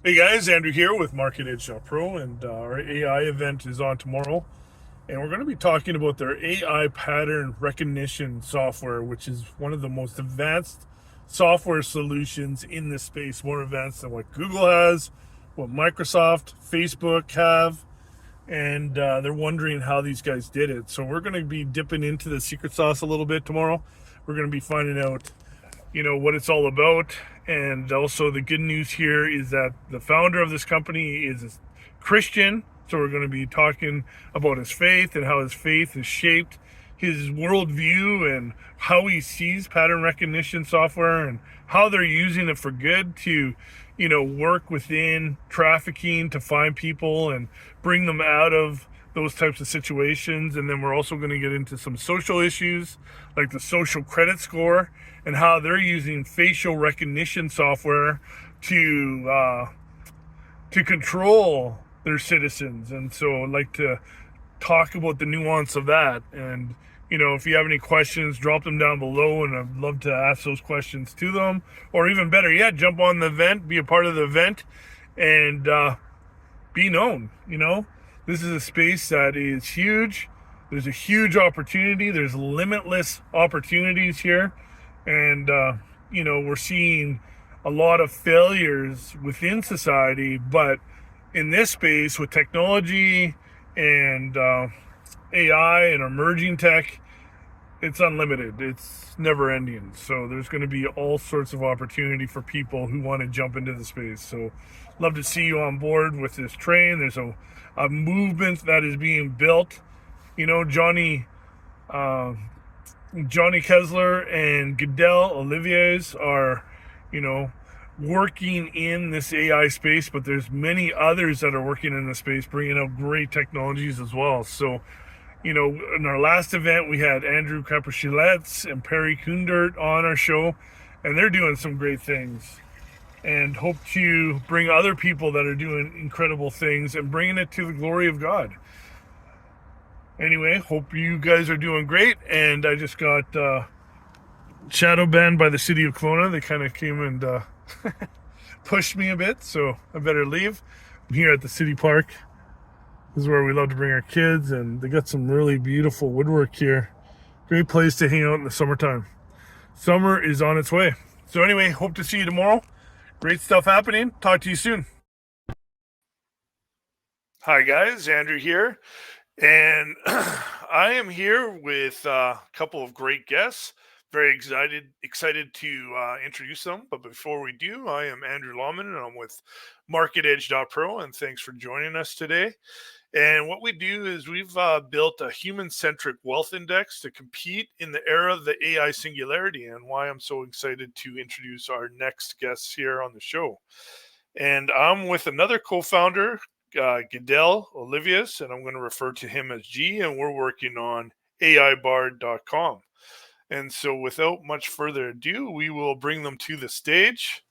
Hey guys, Andrew here with MarketEdge.Pro, and our AI event is on tomorrow. And we're going to be talking about their AI pattern recognition software, which is one of the most advanced software solutions in this space, more advanced than what Google has, what Microsoft, Facebook have. And they're wondering how these guys did it. So we're going to be dipping into the secret sauce a little bit tomorrow. We're going to be finding out what it's all about. And also the good news here is that the founder of this company is a Christian. So we're going to be talking about his faith and how his faith has shaped his worldview and how he sees pattern recognition software and how they're using it for good to, work within trafficking to find people and bring them out of those types of situations. And then we're also going to get into some social issues like the social credit score and how they're using facial recognition software to control their citizens. And so I'd like to talk about the nuance of that. And if you have any questions, drop them down below, and I'd love to ask those questions to them. Or even better yet, jump on the event, be a part of the event, and be known. This is a space that is huge. There's a huge opportunity. There's limitless opportunities here. And, we're seeing a lot of failures within society, but in this space with technology and AI and emerging tech, it's unlimited. It's never ending. So there's going to be all sorts of opportunity for people who want to jump into the space. So love to see you on board with this train. There's a movement that is being built. Johnny Kessler and Goodell Oliviers are, working in this AI space, but there's many others that are working in the space, bringing out great technologies as well. So, in our last event, we had Andrew Caprichilets and Perry Kundert on our show, and they're doing some great things. And hope to bring other people that are doing incredible things and bringing it to the glory of God. Anyway, hope you guys are doing great. And I just got shadow banned by the city of Kelowna. They kind of came and pushed me a bit, so I better leave. I'm here at the city park. This is where we love to bring our kids, and they got some really beautiful woodwork here. Great place to hang out in the summertime. Summer is on its way. So anyway, hope to see you tomorrow. Great stuff happening. Talk to you soon. Hi guys, Andrew here. And I am here with a couple of great guests. Very excited to introduce them. But before we do, I am Andrew Lawman, and I'm with MarketEdge.Pro. And thanks for joining us today. And what we do is we've built a human-centric wealth index to compete in the era of the AI singularity, and why I'm so excited to introduce our next guests here on the show. And I'm with another co-founder, Goodell Olivius, and I'm going to refer to him as G, and we're working on AIBard.com. And so without much further ado, we will bring them to the stage,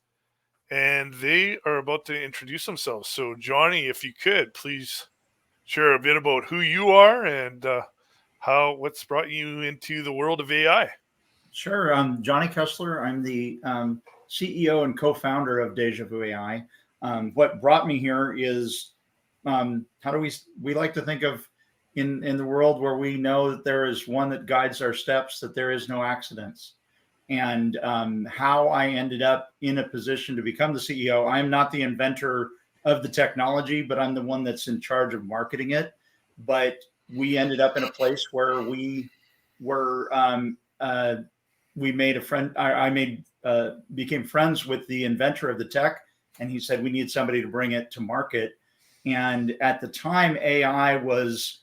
and they are about to introduce themselves. So Johnny, if you could, please share a bit about who you are and what's brought you into the world of AI. Sure. I'm Johnny Kessler. I'm the CEO and co-founder of Deja Vu AI. What brought me here is how do we like to think of in the world where we know that there is one that guides our steps, that there is no accidents. And how I ended up in a position to become the CEO. I'm not the inventor of the technology, but I'm the one that's in charge of marketing it. But we ended up in a place where we were we made a friend. Became friends with the inventor of the tech, and he said we need somebody to bring it to market. And at the time, AI was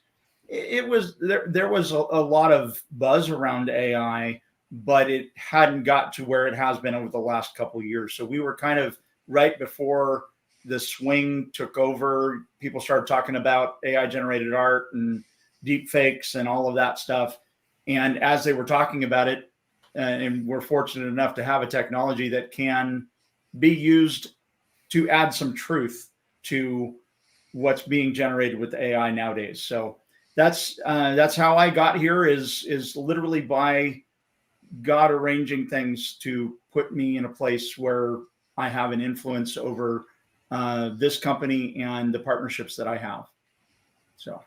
there was a lot of buzz around AI, but it hadn't got to where it has been over the last couple of years. So we were kind of right before the swing took over. People started talking about AI generated art and deep fakes and all of that stuff. And as they were talking about it, and we're fortunate enough to have a technology that can be used to add some truth to what's being generated with AI nowadays. So that's how I got here, is literally by God arranging things to put me in a place where I have an influence over this company and the partnerships that I have. So,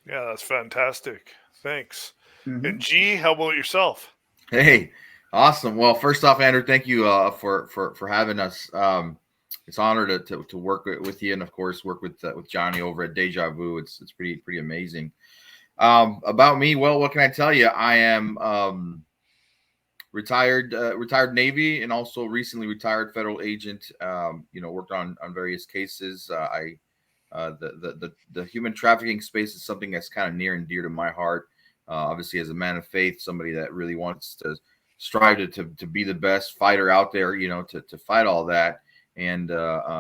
Yeah, that's fantastic. Thanks. And mhm. G, how about yourself? Hey, awesome. Well, first off, Andrew, thank you for having us. It's an honor to work with you, and of course, work with Johnny over at Deja Vu. It's pretty amazing. About me, well, what can I tell you? I am retired Navy, and also recently retired federal agent. Worked on various cases. The human trafficking space is something that's kind of near and dear to my heart. Obviously, as a man of faith, somebody that really wants to strive to be the best fighter out there, to fight all that, and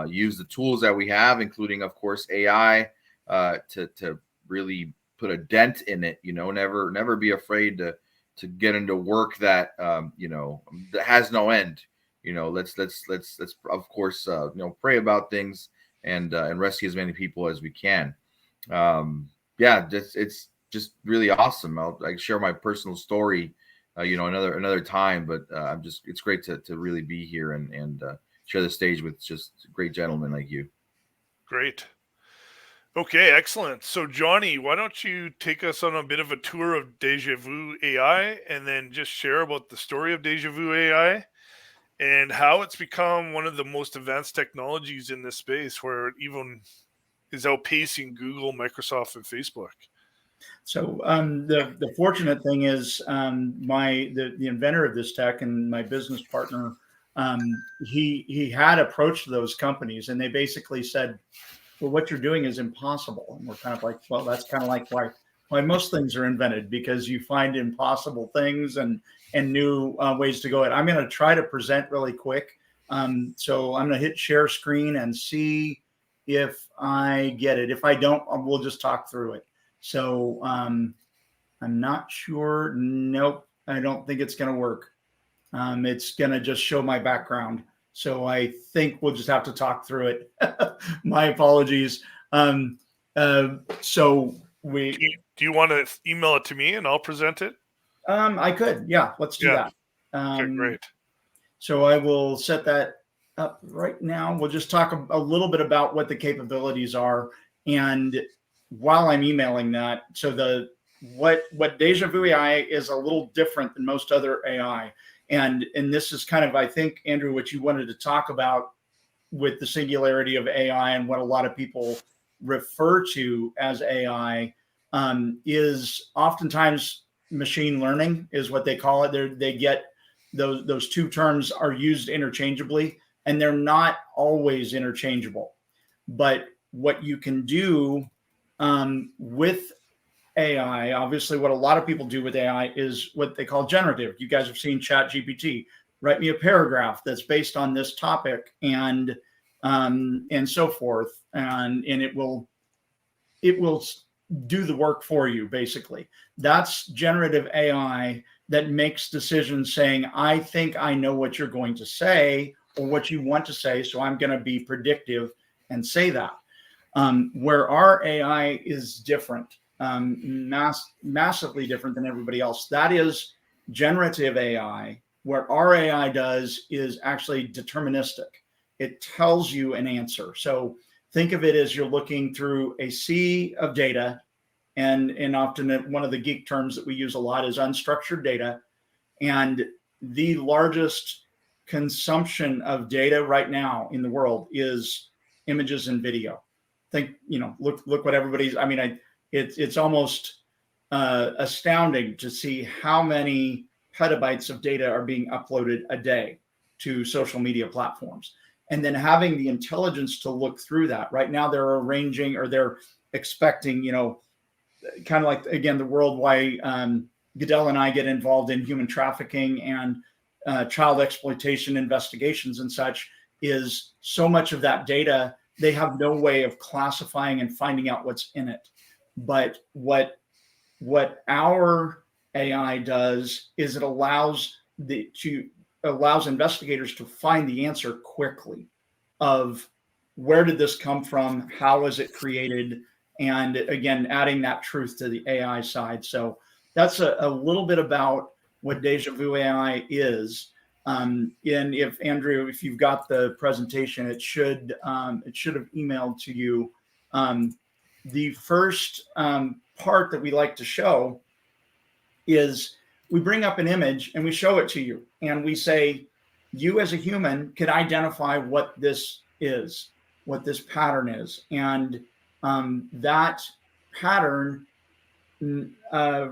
use the tools that we have, including, of course, AI, to really put a dent in it. Never be afraid to get into work that that has no end. Let's of course pray about things and rescue as many people as we can. Yeah, it's just really awesome. I share my personal story, another time, but it's great to really be here and share the stage with just great gentlemen like you. Great. Okay, excellent. So, Johnny, why don't you take us on a bit of a tour of Deja Vu AI and then just share about the story of Deja Vu AI and how it's become one of the most advanced technologies in this space, where it even is outpacing Google, Microsoft, and Facebook. So the fortunate thing is the inventor of this tech and my business partner, he had approached those companies and they basically said, well, what you're doing is impossible. And we're kind of like, well, that's kind of like why most things are invented, because you find impossible things and new ways to go. I'm going to try to present really quick. So I'm going to hit share screen and see if I get it. If I don't, we'll just talk through it. So I'm not sure. Nope, I don't think it's going to work. It's going to just show my background. So I think we'll just have to talk through it. My apologies. So Do you want to email it to me and I'll present it? I could. Yeah, let's do that. Okay, great. So I will set that up right now. We'll just talk a little bit about what the capabilities are. And while I'm emailing that, so what Deja Vu AI is a little different than most other AI. And this is kind of, I think, Andrew, what you wanted to talk about with the singularity of AI and what a lot of people refer to as AI, is oftentimes machine learning is what they call it. They get those two terms are used interchangeably, and they're not always interchangeable. But what you can do with AI, obviously, what a lot of people do with AI is what they call generative. You guys have seen Chat GPT. Write me a paragraph that's based on this topic, and so forth, and it will do the work for you. Basically, that's generative AI that makes decisions saying, I think I know what you're going to say or what you want to say, so I'm going to be predictive and say that. Where our AI is different, massively different than everybody else. That is generative AI. What our AI does is actually deterministic. It tells you an answer. So think of it as you're looking through a sea of data, and often one of the geek terms that we use a lot is unstructured data. And the largest consumption of data right now in the world is images and video. Look what everybody's, it's almost astounding to see how many petabytes of data are being uploaded a day to social media platforms. And then having the intelligence to look through that. Right now they're arranging, or they're expecting, kind of like, again, the world why Goodell and I get involved in human trafficking and child exploitation investigations and such, is so much of that data they have no way of classifying and finding out what's in it. But what our AI does is it allows investigators to find the answer quickly of where did this come from, how is it created, and again, adding that truth to the AI side. So that's a little bit about what Deja Vu AI is. And if Andrew, if you've got the presentation, it should have emailed to you. The first part that we like to show is we bring up an image and we show it to you, and we say, you as a human can identify what this is, what this pattern is, and that pattern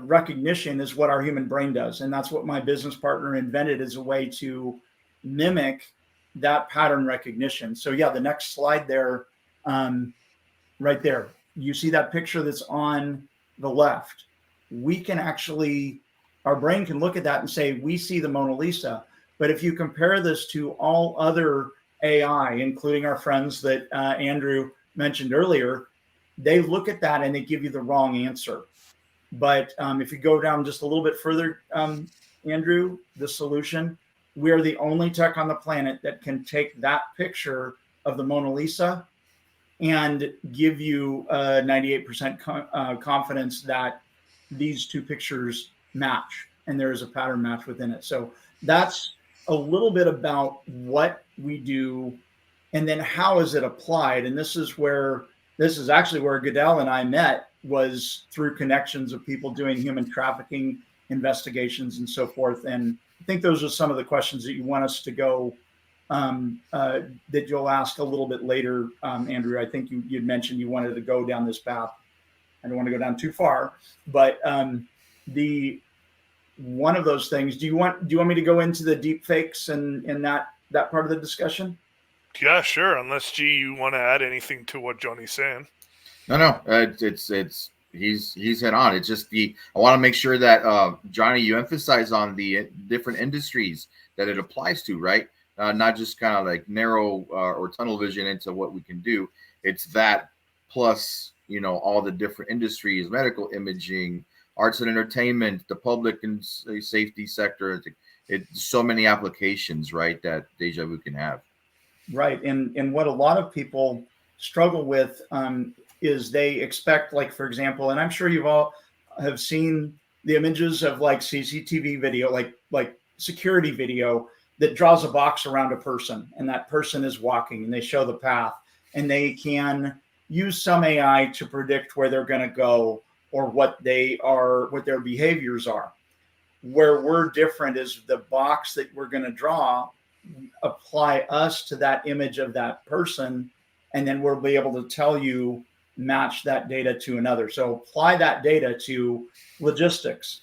recognition is what our human brain does, and that's what my business partner invented as a way to mimic that pattern recognition. So yeah, the next slide there, right there, you see that picture that's on the left. We can actually, our brain can look at that and say, we see the Mona Lisa. But if you compare this to all other AI, including our friends that Andrew mentioned earlier, they look at that and they give you the wrong answer. But if you go down just a little bit further, Andrew, the solution, we are the only tech on the planet that can take that picture of the Mona Lisa and give you 98% confidence that these two pictures match and there is a pattern match within it. So that's a little bit about what we do and then how is it applied. And this is actually where Goodell and I met, was through connections of people doing human trafficking investigations and so forth. And I think those are some of the questions that you want us to go that you'll ask a little bit later, Andrew. I think you'd mentioned you wanted to go down this path. I don't want to go down too far, but the one of those things. Do you want me to go into the deep fakes and that part of the discussion? Yeah, sure. Unless G, you want to add anything to what Johnny's saying? No. He's head on. It's just I want to make sure that Johnny, you emphasize on the different industries that it applies to, right? Not just kind of like narrow or tunnel vision into what we can do. It's that plus, all the different industries, medical imaging, arts and entertainment, the public and safety sector. It's so many applications, right, that Deja Vu can have. Right. And what a lot of people struggle with is they expect, like, for example, and I'm sure you've all have seen the images of like CCTV video, like security video that draws a box around a person, and that person is walking and they show the path, and they can use some AI to predict where they're going to go or what their behaviors are. Where we're different is the box that we're going to draw, apply us to that image of that person, and then we'll be able to tell you, match that data to another. So apply that data to logistics,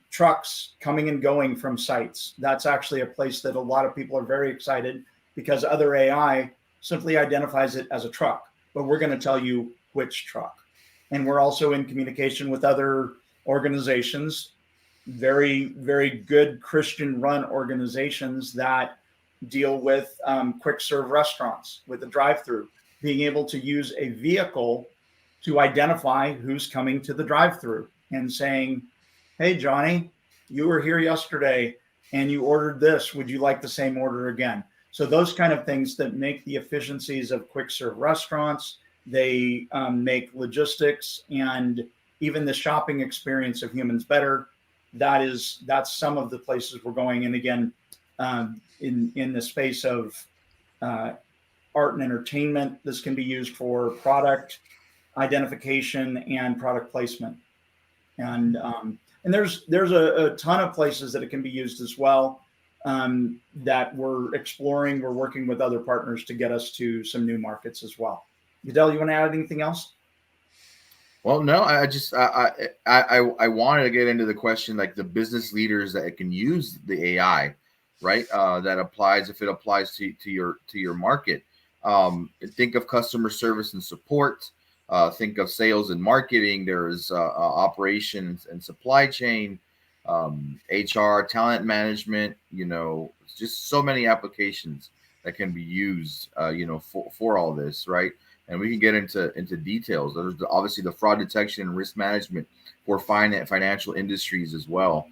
trucks coming and going from sites. That's actually a place that a lot of people are very excited, because other AI simply identifies it as a truck, but we're going to tell you which truck. And we're also in communication with other organizations, very, very good Christian run organizations that deal with quick serve restaurants with the drive-through, being able to use a vehicle to identify who's coming to the drive-through and saying, hey, Johnny, you were here yesterday and you ordered this. Would you like the same order again? So those kind of things that make the efficiencies of quick serve restaurants, they make logistics and even the shopping experience of humans better. That's some of the places we're going. And again, in the space of art and entertainment, this can be used for product identification and product placement. And there's a ton of places that it can be used as well, that we're exploring. We're working with other partners to get us to some new markets as well. Goodell, you want to add anything else? Well, no, I wanted to get into the question, like the business leaders that can use the AI, right? That applies, if it applies to your market. Think of customer service and support. Think of sales and marketing. There's operations and supply chain, HR, talent management. Just so many applications that can be used, for all this, right? And we can get into details. There's obviously the fraud detection and risk management for financial industries as well.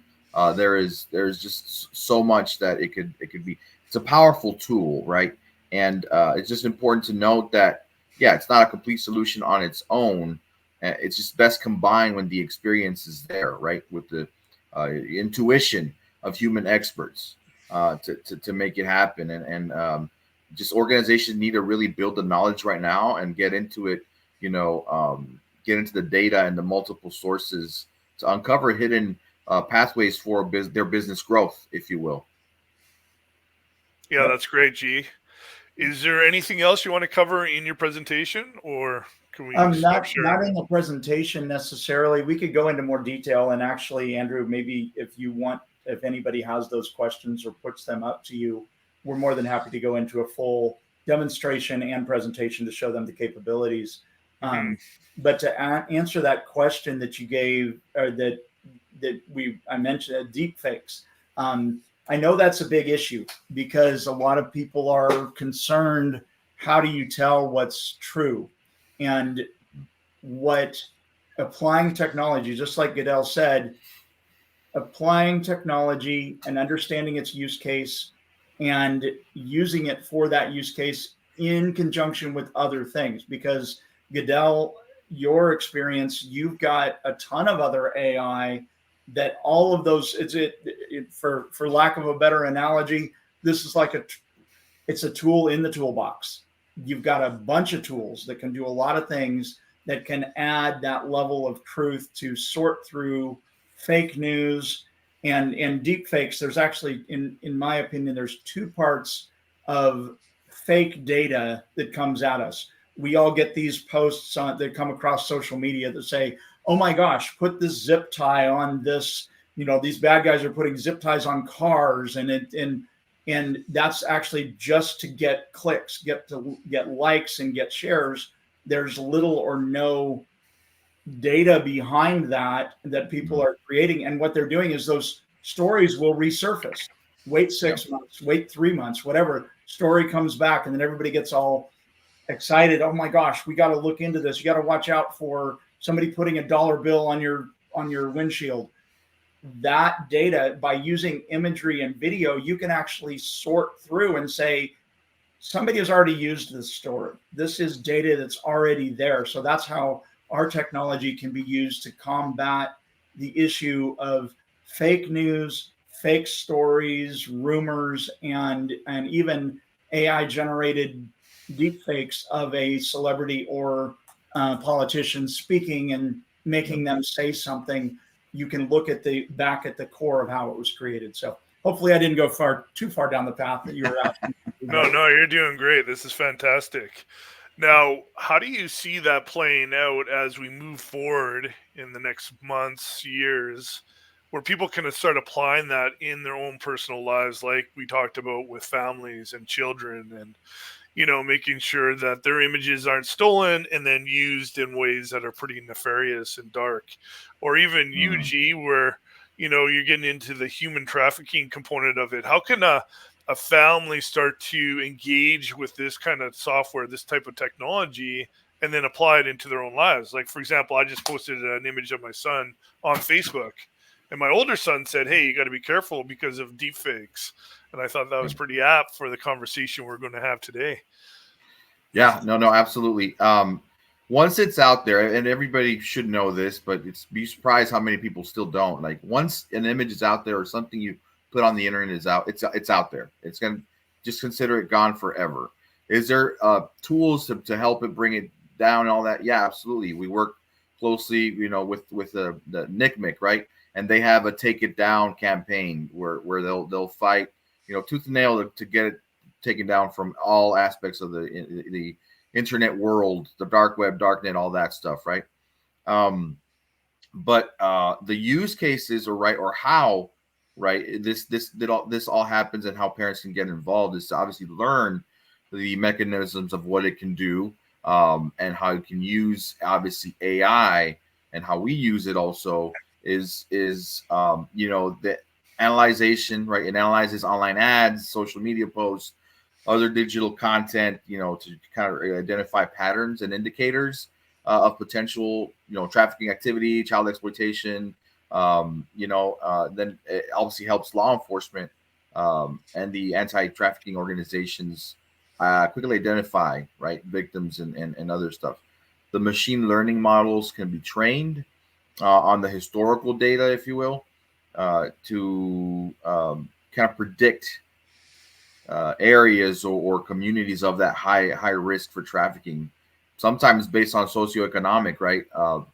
There's just so much that it could be. It's a powerful tool, right? And it's just important to note that, yeah, it's not a complete solution on its own. It's just best combined when the experience is there, right? With the intuition of human experts. to make it happen. And just organizations need to really build the knowledge right now and get into it, get into the data and the multiple sources to uncover hidden pathways for their business growth, if you will. Yeah, Yep. that's great, G. Is there anything else you want to cover in your presentation, or can we stop sharing? Not in the presentation necessarily. We could go into more detail, and actually, Andrew, maybe if anybody has those questions or puts them up to you, we're more than happy to go into a full demonstration and presentation to show them the capabilities. But to answer that question that you gave, or I mentioned, deep fakes. I know that's a big issue because a lot of people are concerned. How do you tell what's true? And what applying technology, just like Goodell said, applying technology and understanding its use case and using it for that use case in conjunction with other things. Because Goodell, your experience, you've got a ton of other AI that all of those, for lack of a better analogy, this is like it's a tool in the toolbox. You've got a bunch of tools that can do a lot of things that can add that level of truth to sort through fake news and deep fakes. There's actually, in my opinion, there's two parts of fake data that comes at us. We all get these posts that come across social media that say, oh my gosh, put this zip tie on this. These bad guys are putting zip ties on cars, and that's actually just to get clicks, get likes and get shares. There's little or no data behind that people are creating. And what they're doing is those stories will resurface. Wait 6 months, wait 3 months, whatever. Story comes back, and then everybody gets all excited. Oh my gosh, we got to look into this. You got to watch out for somebody putting a dollar bill on your windshield. That data, by using imagery and video, you can actually sort through and say, somebody has already used this story. This is data that's already there. So that's how our technology can be used to combat the issue of fake news, fake stories, rumors, and even AI generated deep fakes of a celebrity or politician speaking and making them say something. You can look at back at the core of how it was created. So hopefully I didn't go too far down the path that you were asking. No, you're doing great. This is fantastic. Now, how do you see that playing out as we move forward in the next months, years, where people can start applying that in their own personal lives, like we talked about with families and children, and making sure that their images aren't stolen and then used in ways that are pretty nefarious and dark, or even UG, where you're getting into the human trafficking component of it. How can a family start to engage with this kind of software, this type of technology, and then apply it into their own lives? Like, for example, I just posted an image of my son on Facebook, and my older son said, hey, you got to be careful because of deep fakes. And I thought that was pretty apt for the conversation we're going to have today. Yeah, no, absolutely. Once it's out there, and everybody should know this, but be surprised how many people still don't. Like, once an image is out there or something you put on the internet is out, it's out there. It's going to just consider it gone forever. Is there tools to help it bring it down and all that? Yeah, absolutely. We work closely, with the NCMEC, right? And they have a take it down campaign where they'll fight, tooth and nail to get it taken down from all aspects of the internet world, the dark web, darknet, all that stuff, right? But the use cases or how, right, this all happens and how parents can get involved is to obviously learn the mechanisms of what it can do, and how you can use obviously AI, and how we use it also is the analyzation, right? It analyzes online ads, social media posts, other digital content, to kind of identify patterns and indicators of potential, trafficking activity, child exploitation. Then it obviously helps law enforcement and the anti-trafficking organizations quickly identify, right, victims and other stuff. The machine learning models can be trained on the historical data, if you will, to kind of predict areas or communities of that high risk for trafficking, sometimes based on socioeconomic, right,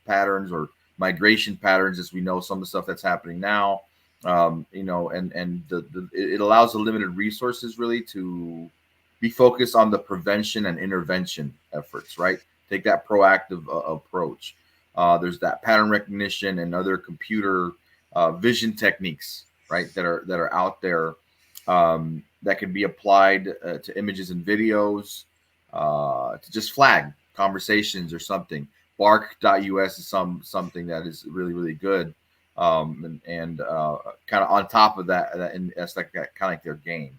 patterns or migration patterns, as we know some of the stuff that's happening now. You know, and it allows the limited resources really to be focused on the prevention and intervention efforts, right? Take that proactive approach. There's that pattern recognition and other computer vision techniques, right, that are out there, that can be applied to images and videos, to just flag conversations or something. Bark.us is something that is really good, and kind of on top of that, and that's like kind of like their game.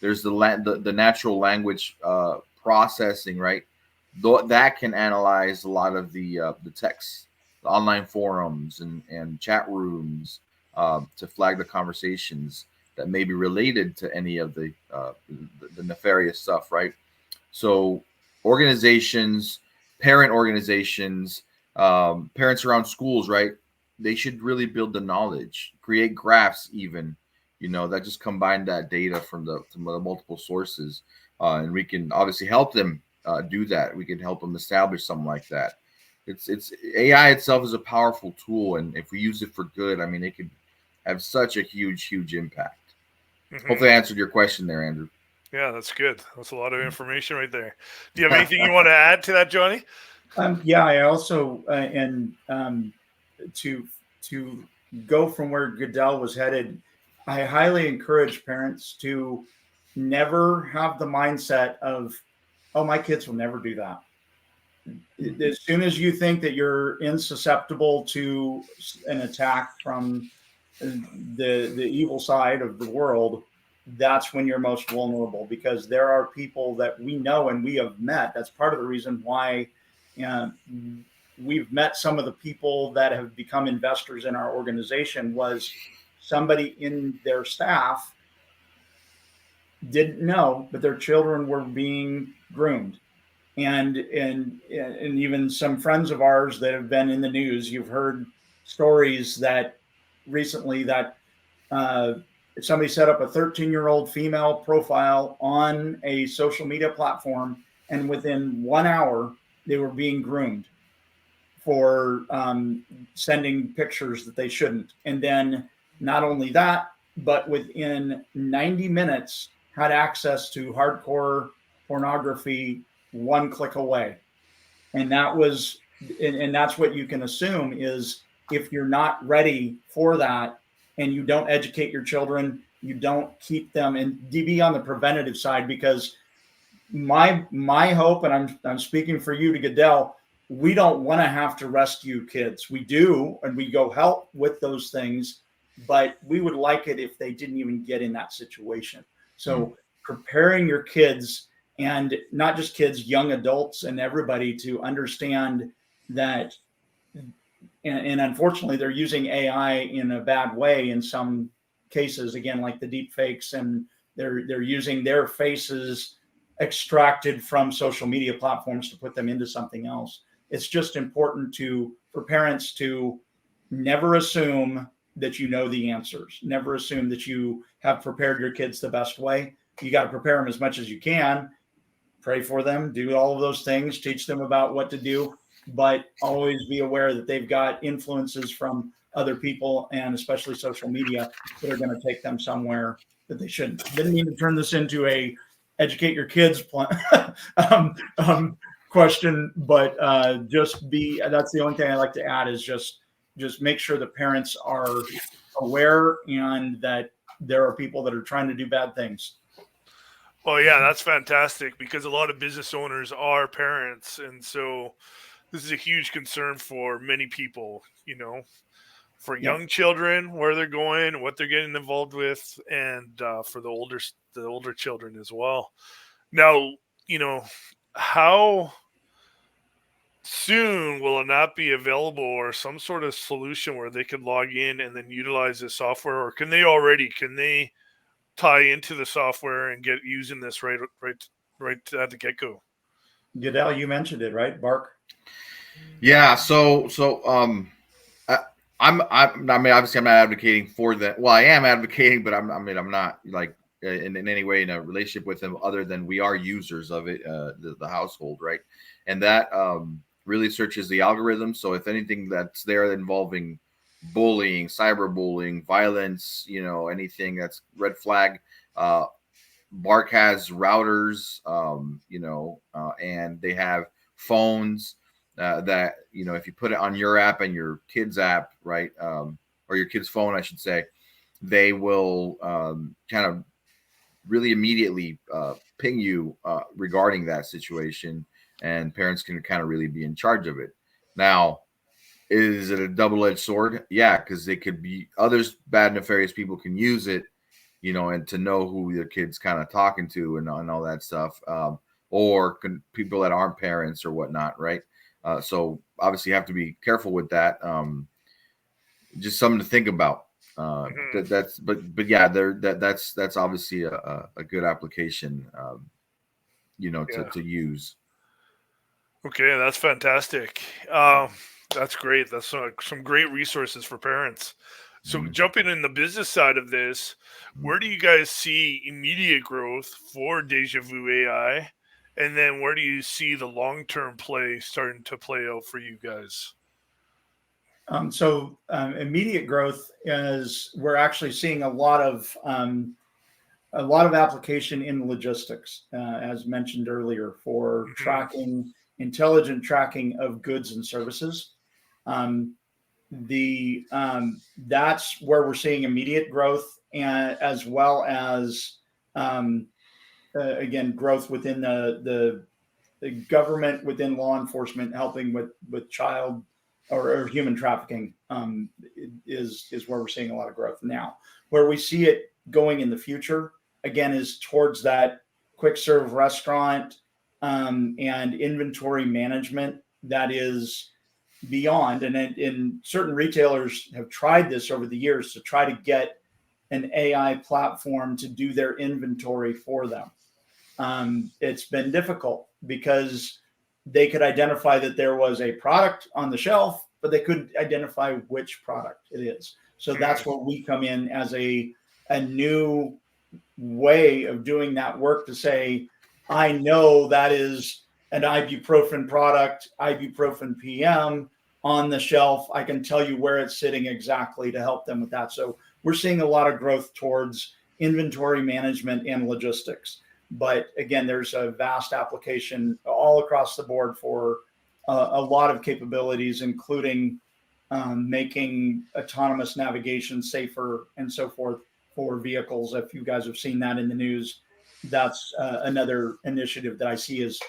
There's the natural language processing, right? That can analyze a lot of the text, the online forums and chat rooms, to flag the conversations that may be related to any of the nefarious stuff, right? So organizations, parent organizations, parents around schools, right? They should really build the knowledge, create graphs, even, you know, that just combine that data from the multiple sources, and we can obviously help them do that. We can help them establish something like that. It's AI itself is a powerful tool, and if we use it for good, I mean, it could have such a huge impact. Hopefully, I answered your question there, Andrew. Yeah, that's good. That's a lot of information right there. Do you have anything you want to add to that, Johnny? Yeah, I also to go from where Goodell was headed, I highly encourage parents to never have the mindset of, oh, my kids will never do that. As soon as you think that you're insusceptible to an attack from the evil side of the world, that's when you're most vulnerable, because there are people that we know and we have met. That's part of the reason why we've met some of the people that have become investors in our organization. Was somebody in their staff didn't know, but their children were being groomed. And even some friends of ours that have been in the news, you've heard stories that recently that somebody set up a 13-year-old female profile on a social media platform, and within 1 hour they were being groomed for sending pictures that they shouldn't. And then not only that, but within 90 minutes had access to hardcore pornography one click away. And that was, and that's what you can assume is, if you're not ready for that and you don't educate your children, you don't keep them, and be on the preventative side. Because my hope, and I'm speaking for you to Goodell, we don't want to have to rescue kids. We do, and we go help with those things, but we would like it if they didn't even get in that situation. So preparing your kids, and not just kids, young adults and everybody, to understand that, and unfortunately they're using AI in a bad way in some cases, again, like the deep fakes, and they're using their faces extracted from social media platforms to put them into something else. It's just important for parents to never assume that you know the answers. Never assume that you have prepared your kids the best way. You got to prepare them as much as you can. Pray for them, do all of those things, teach them about what to do, but always be aware that they've got influences from other people, and especially social media, that are going to take them somewhere that they shouldn't. Didn't mean to turn this into a educate your kids question, but that's the only thing I like to add, is just make sure the parents are aware, and that there are people that are trying to do bad things. Well, yeah, that's fantastic, because a lot of business owners are parents. And so this is a huge concern for many people, you know, for young children, where they're going, what they're getting involved with, and for the older children as well. Now, you know, how soon will it not be available, or some sort of solution where they can log in and then utilize this software? Or can they tie into the software and get using this right at the get-go? Goodell, you mentioned it, right? Bark. Yeah. So I mean, obviously, I'm not advocating for that. Well, I am advocating, but I'm not like in any way in a relationship with them, other than we are users of it, the household, right? And that really searches the algorithm. So if anything that's there involving bullying, cyberbullying, violence, anything that's red flag, uh, Bark has routers, and they have phones that, if you put it on your app and your kid's app, right, or your kid's phone, I should say, they will kind of really immediately ping you regarding that situation, and parents can kind of really be in charge of it. Now, is it a double-edged sword? Yeah, because they could be others, bad, nefarious people can use it, and to know who your kid's kind of talking to and all that stuff, or people that aren't parents or whatnot, right? So obviously you have to be careful with that. Just something to think about. Mhm. But yeah, that's obviously a good application, Yeah. to use. Okay, that's fantastic. That's great. That's some great resources for parents. So, Mhm. jumping in the business side of this, where do you guys see immediate growth for Deja Vu AI? And then where do you see the long term play starting to play out for you guys? Immediate growth is we're actually seeing a lot of application in logistics, as mentioned earlier, for Hmm. tracking, intelligent tracking of goods and services. Um, the That's where we're seeing immediate growth, and as well as um, again growth within the government, within law enforcement, helping with child or human trafficking, is where we're seeing a lot of growth now. Where we see it going in the future, again, is towards that quick serve restaurant and inventory management that is beyond. And certain retailers have tried this over the years to try to get an AI platform to do their inventory for them. It's been difficult because they could identify that there was a product on the shelf, but they couldn't identify which product it is. So that's where we come in as a new way of doing that work to say, I know that is an ibuprofen product, ibuprofen PM on the shelf. I can tell you where it's sitting exactly to help them with that. So we're seeing a lot of growth towards inventory management and logistics. But again, there's a vast application all across the board for a lot of capabilities, including making autonomous navigation safer and so forth for vehicles. If you guys have seen that in the news, that's another initiative that I see as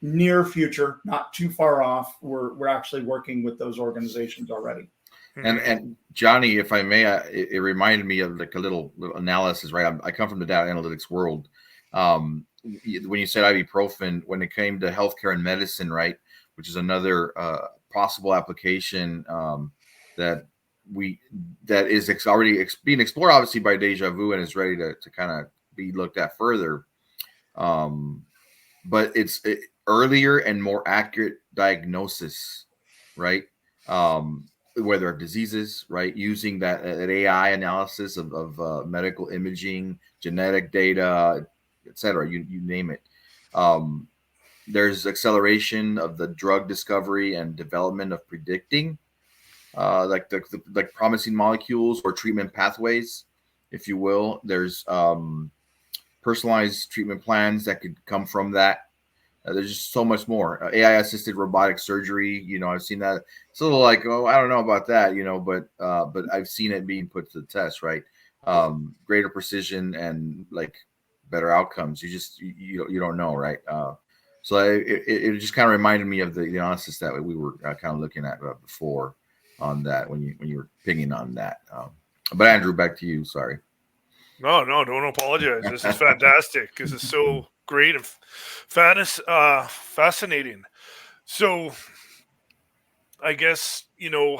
near future, not too far off. We're actually working with those organizations already. Hmm. And Johnny, if I may, it reminded me of like a little analysis, right? I come from the data analytics world. When you said ibuprofen, when it came to healthcare and medicine, right, which is another possible application that we that is already being explored, obviously by Deja Vu, and is ready to kind of be looked at further. Um, but it's earlier and more accurate diagnosis, right? Whether of diseases, right? Using that AI analysis of medical imaging, genetic data, etc. You name it. Um, there's acceleration of the drug discovery and development of predicting, like like promising molecules or treatment pathways, if you will. There's personalized treatment plans that could come from that. There's just so much more. AI assisted robotic surgery. I've seen that. It's a little like, oh, I don't know about that. But I've seen it being put to the test. Right. Greater precision and like better outcomes. You don't know, right? So it just kind of reminded me of the analysis that we were kind of looking at before on that when you were pinging on that. But Andrew, back to you. Sorry. No, no, don't apologize. This is fantastic. This is so great and fascinating. So, I guess,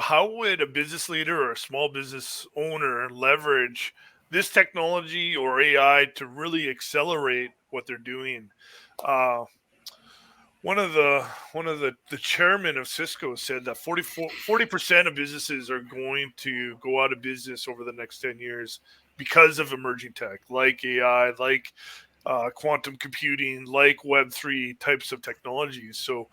how would a business leader or a small business owner leverage this technology or AI to really accelerate what they're doing? Uh, the chairman of Cisco said that 40% of businesses are going to go out of business over the next 10 years because of emerging tech like AI, like quantum computing, like Web3 types of technologies. So,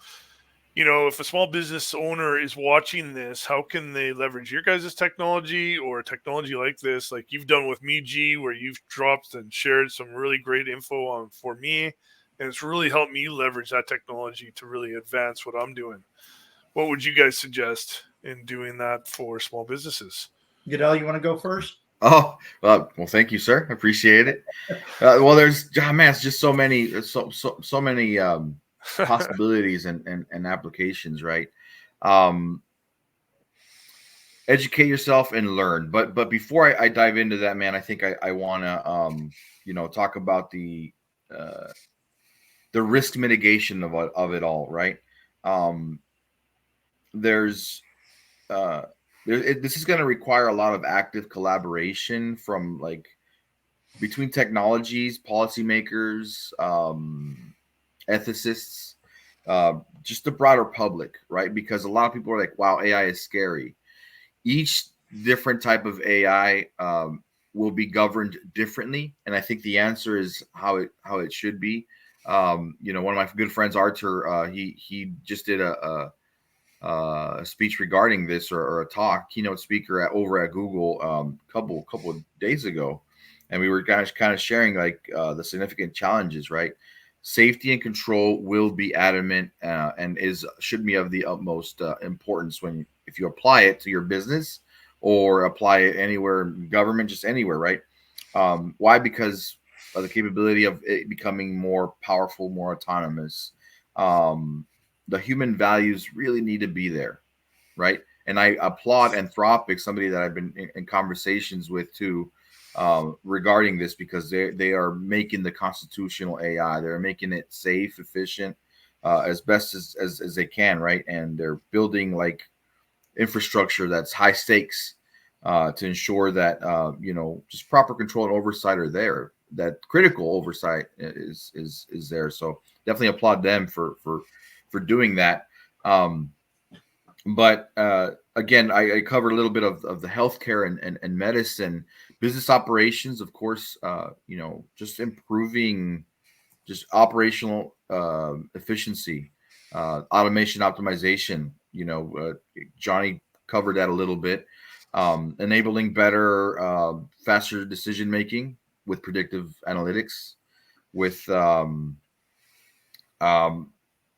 if a small business owner is watching this, how can they leverage your guys' technology or technology like this, like you've done with me, G, where you've dropped and shared some really great info on for me, and it's really helped me leverage that technology to really advance what I'm doing. What would you guys suggest in doing that for small businesses? Goodell, you want to go first? Oh, well, thank you, sir. Appreciate it. Well, there's, man, it's just so many, so many possibilities and applications, right? Educate yourself and learn. But before I dive into that, man, I think I want to talk about the risk mitigation of it all, right? There's this is going to require a lot of active collaboration from between technologies, policymakers, ethicists, just the broader public, right? Because a lot of people are like, wow, AI is scary. Each different type of AI will be governed differently. And I think the answer is how it should be. One of my good friends, Arthur, he just did a speech regarding this, or a talk, keynote speaker over at Google couple of days ago, and we were kind of sharing the significant challenges, right? Safety and control will be adamant and should be of the utmost importance if you apply it to your business or apply it anywhere in government, just anywhere, right? Why? Because of the capability of it becoming more powerful, more autonomous. The human values really need to be there, right? And I applaud Anthropic, somebody that I've been in conversations with too, regarding this, because they are making the constitutional AI. They're making it safe, efficient, as best as they can, right? And they're building infrastructure that's high stakes to ensure that just proper control and oversight are there. That critical oversight is there. So definitely applaud them for doing that. But again, I covered a little bit of the healthcare and medicine, business operations, of course. Just improving just operational efficiency, automation, optimization. Johnny covered that a little bit. Enabling better, faster decision making with predictive analytics, with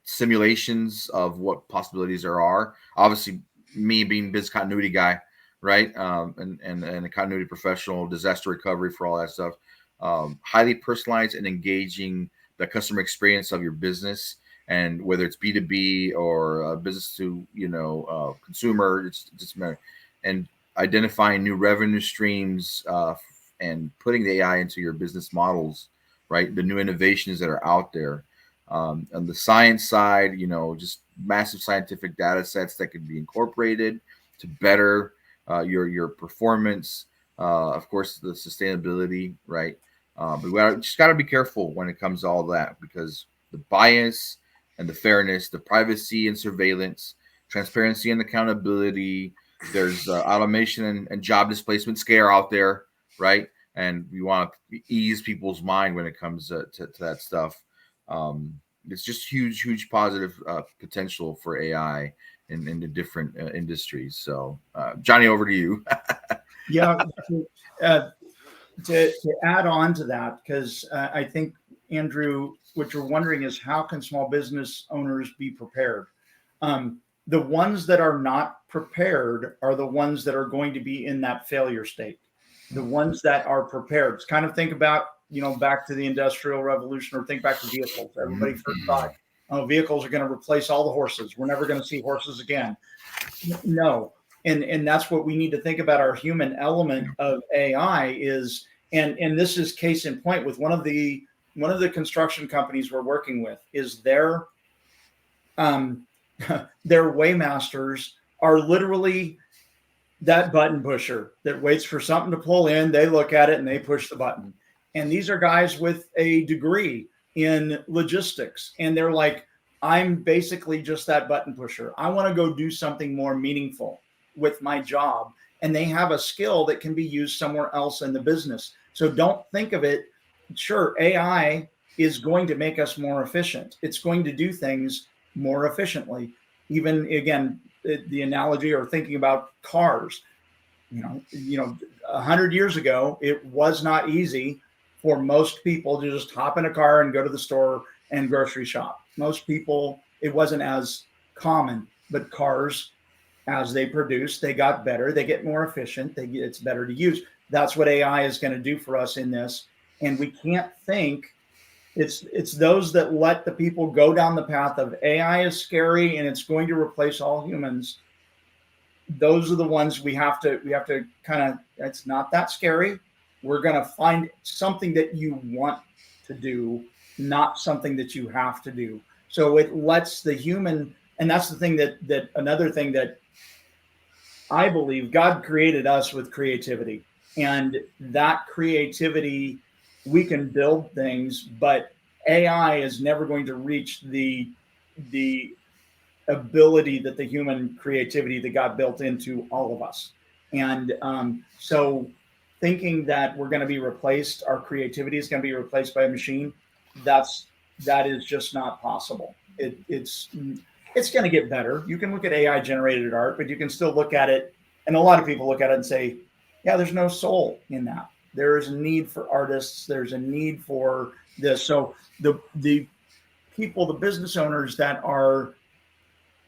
simulations of what possibilities there are. Obviously, me being business continuity guy, right? And a continuity professional, disaster recovery, for all that stuff. Highly personalized and engaging the customer experience of your business, and whether it's B2B or business to consumer, it's just matter. And identifying new revenue streams and putting the AI into your business models, right? The new innovations that are out there. On the science side, just massive scientific data sets that can be incorporated to better your performance. Of course, the sustainability, right? But we just got to be careful when it comes to all that, because the bias and the fairness, the privacy and surveillance, transparency and accountability. There's automation and job displacement scare out there, right? And we want to ease people's mind when it comes to that stuff. It's just huge positive potential for AI in the different industries. So, Johnny, over to you. Yeah, to add on to that, because I think, Andrew, what you're wondering is how can small business owners be prepared? The ones that are not prepared are the ones that are going to be in that failure state. The ones that are prepared, kind of think about, back to the Industrial Revolution, or think back to vehicles. Everybody first thought, oh, vehicles are going to replace all the horses. We're never going to see horses again. No. And that's what we need to think about. Our human element of AI is, and this is case in point with one of the construction companies we're working with, is their waymasters are literally that button pusher that waits for something to pull in. They look at it and they push the button. And these are guys with a degree in logistics. And they're like, I'm basically just that button pusher. I want to go do something more meaningful with my job. And they have a skill that can be used somewhere else in the business. So don't think of it. Sure, AI is going to make us more efficient. It's going to do things more efficiently. Even again, the analogy or thinking about cars, 100 years ago, it was not easy for most people to just hop in a car and go to the store and grocery shop. Most people, it wasn't as common, but cars, as they produce, they got better, they get more efficient, it's better to use. That's what AI is going to do for us in this. And we can't think it's those that let the people go down the path of AI is scary and it's going to replace all humans. Those are the ones we have to kind of, it's not that scary. We're going to find something that you want to do, not something that you have to do. So it lets the human, and that's the thing that another thing that I believe God created us with creativity, and that creativity, we can build things, but AI is never going to reach the ability that the human creativity that God built into all of us. And so thinking that we're going to be replaced, our creativity is going to be replaced by a machine, that is just not possible. It's going to get better. You can look at AI generated art, but you can still look at it. And a lot of people look at it and say, yeah, there's no soul in that. There is a need for artists. There's a need for this. So the people, the business owners that are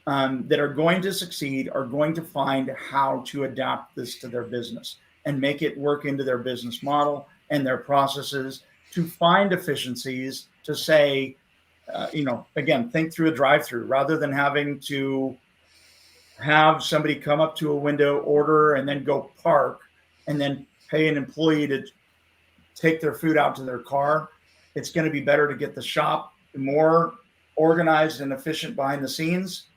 going to succeed are going to find how to adapt this to their business and make it work into their business model and their processes to find efficiencies to say, again, think through a drive-through rather than having to have somebody come up to a window, order, and then go park and then pay an employee to take their food out to their car. It's going to be better to get the shop more organized and efficient behind the scenes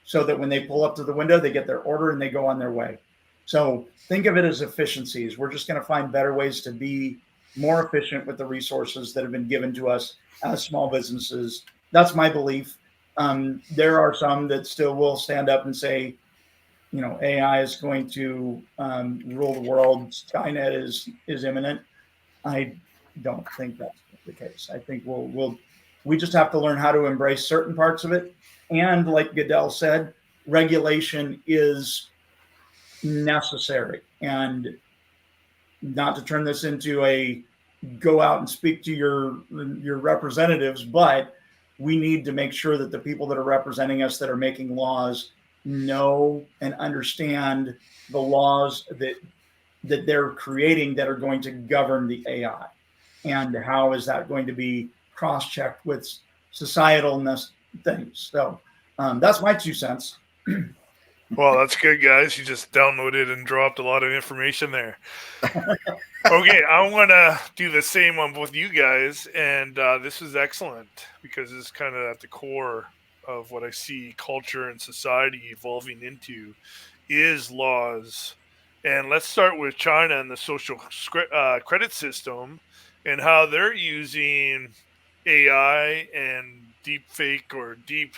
so that when they pull up to the window, they get their order and they go on their way. So think of it as efficiencies. We're just going to find better ways to be more efficient with the resources that have been given to us as small businesses. That's my belief. There are some that still will stand up and say, AI is going to rule the world. Skynet is imminent. I don't think that's the case. I think we just have to learn how to embrace certain parts of it. And like Goodell said, regulation is necessary. And not to turn this into a go out and speak to your representatives, but we need to make sure that the people that are representing us that are making laws know and understand the laws that they're creating that are going to govern the AI. And how is that going to be cross-checked with societal things? So that's my 2 cents. Well, that's good, guys. You just downloaded and dropped a lot of information there. Okay, I want to do the same on both you guys, and this is excellent because it's kind of at the core of what I see culture and society evolving into is laws. And let's start with China and the social credit system and how they're using AI and deep fake or deep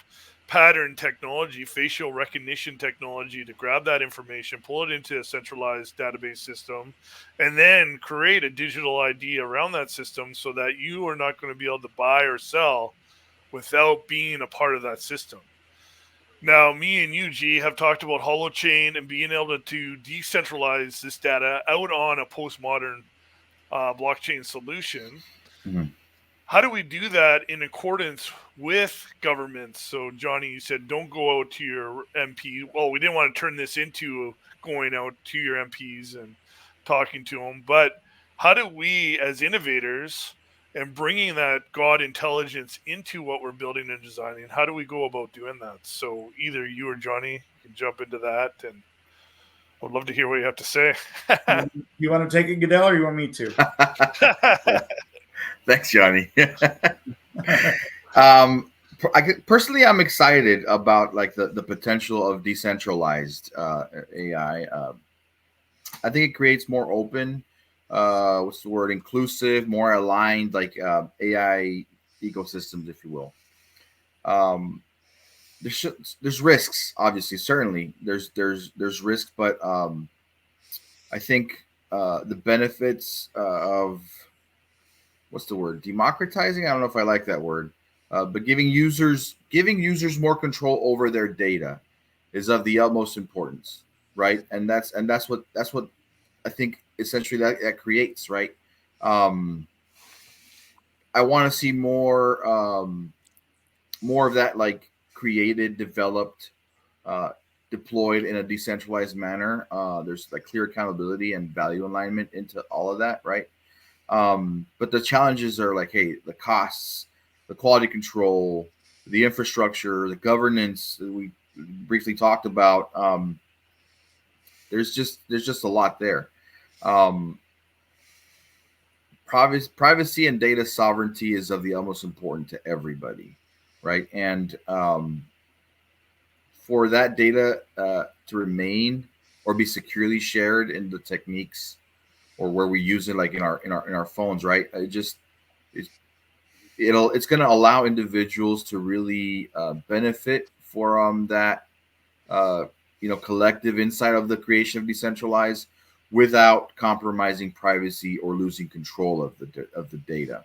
pattern technology, facial recognition technology to grab that information, pull it into a centralized database system, and then create a digital ID around that system so that you are not going to be able to buy or sell without being a part of that system. Now, me and you, G, have talked about holochain and being able to decentralize this data out on a postmodern blockchain solution. Mhm. How do we do that in accordance with governments? So, Johnny, you said don't go out to your MP. Well, we didn't want to turn this into going out to your MPs and talking to them, but how do we, as innovators, and bringing that God intelligence into what we're building and designing, how do we go about doing that? So, either you or Johnny can jump into that, and I would love to hear what you have to say. You want to take it, Goodell, or you want me to? Thanks, Johnny. Personally, I'm excited about like the potential of decentralized AI. I think it creates more open, what's the word, inclusive, more aligned, like AI ecosystems, if you will. there's risks, obviously, certainly there's risks, but I think the benefits of what's the word, democratizing, I don't know if I like that word, but giving users more control over their data is of the utmost importance, right? And that's what I think essentially that creates, right? I want to see more of that, like created, developed, uh, deployed in a decentralized manner. There's like clear accountability and value alignment into all of that, right? But the challenges are like, hey, the costs, the quality control, the infrastructure, the governance that we briefly talked about. There's just a lot there. Um, privacy and data sovereignty is of the utmost important to everybody, right? And for that data to remain or be securely shared in the techniques or where we use it, like in our phones, right? It's, it's going to allow individuals to really benefit from that collective insight of the creation of decentralized without compromising privacy or losing control of the data.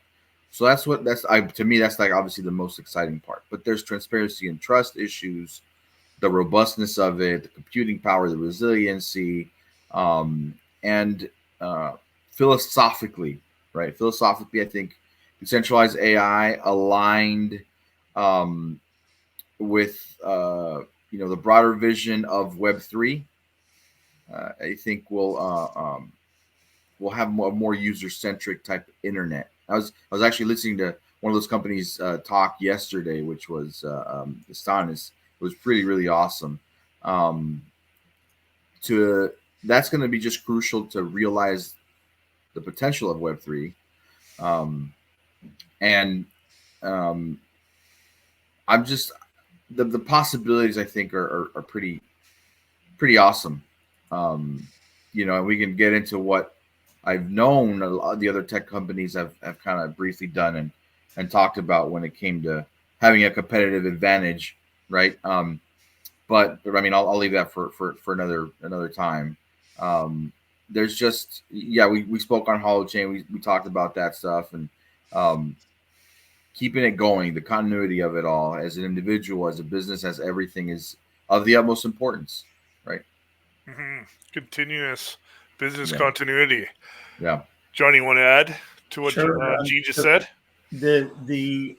So to me that's like obviously the most exciting part. But there's transparency and trust issues, the robustness of it, the computing power, the resiliency, and philosophically, right? Philosophically, I think decentralized AI aligned with the broader vision of Web3. I think we'll have more user centric type of internet. I was actually listening to one of those companies talk yesterday, which was Astonis. It was really awesome. Um, to That's going to be just crucial to realize the potential of Web3, and um, I'm just the possibilities I think are pretty awesome. Um, and we can get into what I've known a lot of the other tech companies have kind of briefly done and talked about when it came to having a competitive advantage, right? But I mean, I'll leave that for another time. There's just we spoke on holochain. We talked about that stuff and um, keeping it going, the continuity of it all as an individual, as a business, as everything is of the utmost importance, right? Mm-hmm. Continuous business Yeah, continuity. yeah. Johnny, you want to add to what Sure. G just said? The